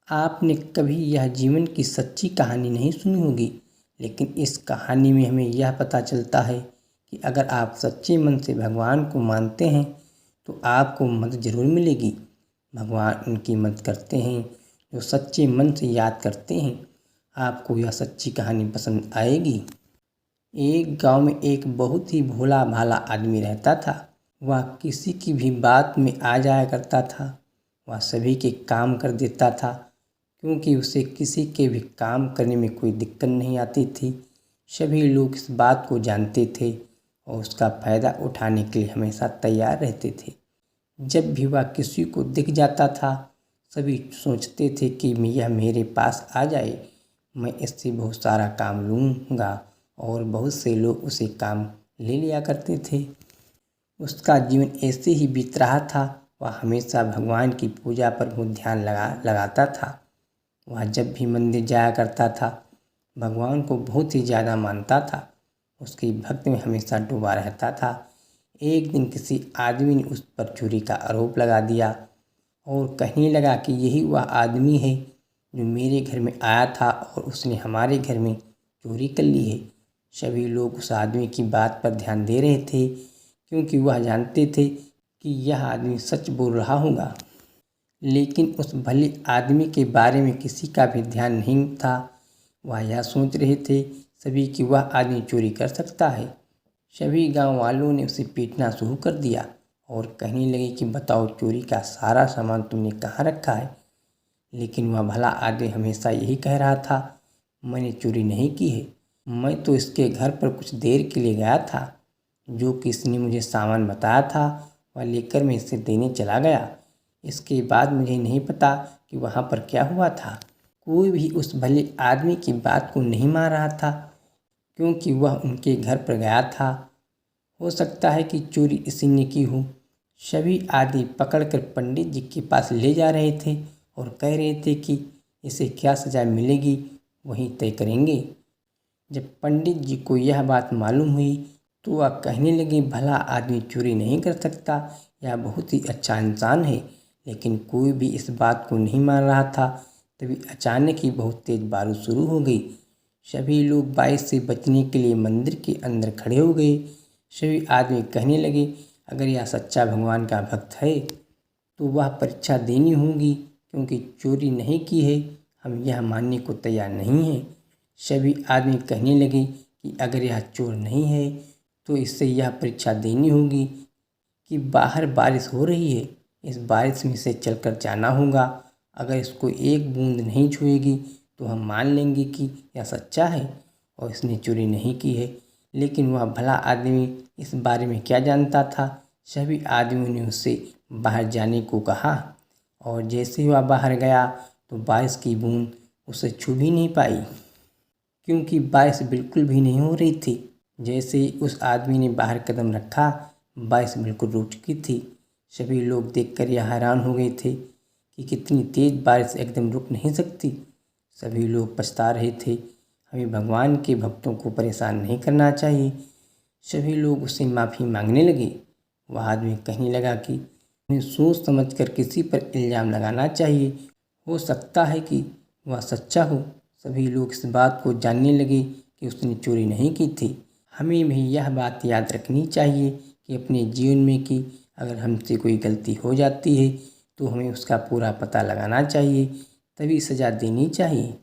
आपने कभी यह जीवन की सच्ची कहानी नहीं सुनी होगी, लेकिन इस कहानी में हमें यह पता चलता है कि अगर आप सच्चे मन से भगवान को मानते हैं तो आपको मदद ज़रूर मिलेगी। भगवान उनकी मदद करते हैं जो सच्चे मन से याद करते हैं। आपको यह सच्ची कहानी पसंद आएगी। एक गांव में एक बहुत ही भोला भाला आदमी रहता था। वह किसी की भी बात में आ जाया करता था। वह सभी के काम कर देता था, क्योंकि उसे किसी के भी काम करने में कोई दिक्कत नहीं आती थी। सभी लोग इस बात को जानते थे और उसका फ़ायदा उठाने के लिए हमेशा तैयार रहते थे। जब भी वह किसी को दिख जाता था, सभी सोचते थे कि यह मेरे पास आ जाए, मैं इससे बहुत सारा काम लूँगा। और बहुत से लोग उसे काम ले लिया करते थे। उसका जीवन ऐसे ही बीत रहा था। वह हमेशा भगवान की पूजा पर बहुत ध्यान लगाता था। वह जब भी मंदिर जाया करता था, भगवान को बहुत ही ज़्यादा मानता था। उसकी भक्ति में हमेशा डूबा रहता था। एक दिन किसी आदमी ने उस पर चोरी का आरोप लगा दिया और कहने लगा कि यही वह आदमी है जो मेरे घर में आया था और उसने हमारे घर में चोरी कर ली है। सभी लोग उस आदमी की बात पर ध्यान दे रहे थे, क्योंकि वह जानते थे कि यह आदमी सच बोल रहा होगा। लेकिन उस भले आदमी के बारे में किसी का भी ध्यान नहीं था। वह यह सोच रहे थे सभी कि वह आदमी चोरी कर सकता है। सभी गांव वालों ने उसे पीटना शुरू कर दिया और कहने लगे कि बताओ, चोरी का सारा सामान तुमने कहाँ रखा है। लेकिन वह भला आदमी हमेशा यही कह रहा था, मैंने चोरी नहीं की है, मैं तो इसके घर पर कुछ देर के लिए गया था। जो कि इसने मुझे सामान बताया था वह लेकर मैं इसे देने चला गया। इसके बाद मुझे नहीं पता कि वहाँ पर क्या हुआ था। कोई भी उस भले आदमी की बात को नहीं मान रहा था, क्योंकि वह उनके घर पर गया था। हो सकता है कि चोरी इसी ने की हो। सभी आदमी पकड़कर पंडित जी के पास ले जा रहे थे और कह रहे थे कि इसे क्या सज़ा मिलेगी वही तय करेंगे। जब पंडित जी को यह बात मालूम हुई तो वह कहने लगे, भला आदमी चोरी नहीं कर सकता, यह बहुत ही अच्छा इंसान है। लेकिन कोई भी इस बात को नहीं मान रहा था। तभी अचानक ही बहुत तेज बारिश शुरू हो गई। सभी लोग बारिश से बचने के लिए मंदिर के अंदर खड़े हो गए। सभी आदमी कहने लगे, अगर यह सच्चा भगवान का भक्त है तो वह परीक्षा देनी होगी, क्योंकि चोरी नहीं की है, हम यह मानने को तैयार नहीं हैं। सभी आदमी कहने लगे कि अगर यह चोर नहीं है तो इससे यह परीक्षा देनी होगी कि बाहर बारिश हो रही है, इस बारिश में से चलकर जाना होगा। अगर इसको एक बूंद नहीं छुएगी तो हम मान लेंगे कि यह सच्चा है और इसने चोरी नहीं की है। लेकिन वह भला आदमी इस बारे में क्या जानता था। सभी आदमियों ने उससे बाहर जाने को कहा और जैसे ही वह बाहर गया तो बारिश की बूंद उसे छू भी नहीं पाई, क्योंकि बारिश बिल्कुल भी नहीं हो रही थी। जैसे ही उस आदमी ने बाहर कदम रखा, बारिश बिल्कुल रुक चुकी थी। सभी लोग देखकर यह हैरान हो गए थे कि कितनी तेज़ बारिश एकदम रुक नहीं सकती। सभी लोग पछता रहे थे, हमें भगवान के भक्तों को परेशान नहीं करना चाहिए। सभी लोग उससे माफ़ी मांगने लगे। वह आदमी कहने लगा कि उन्हें सोच समझकर किसी पर इल्ज़ाम लगाना चाहिए, हो सकता है कि वह सच्चा हो। सभी लोग इस बात को जानने लगे कि उसने चोरी नहीं की थी। हमें भी यह बात याद रखनी चाहिए कि अपने जीवन में कि अगर हमसे कोई गलती हो जाती है तो हमें उसका पूरा पता लगाना चाहिए, तभी सज़ा देनी चाहिए।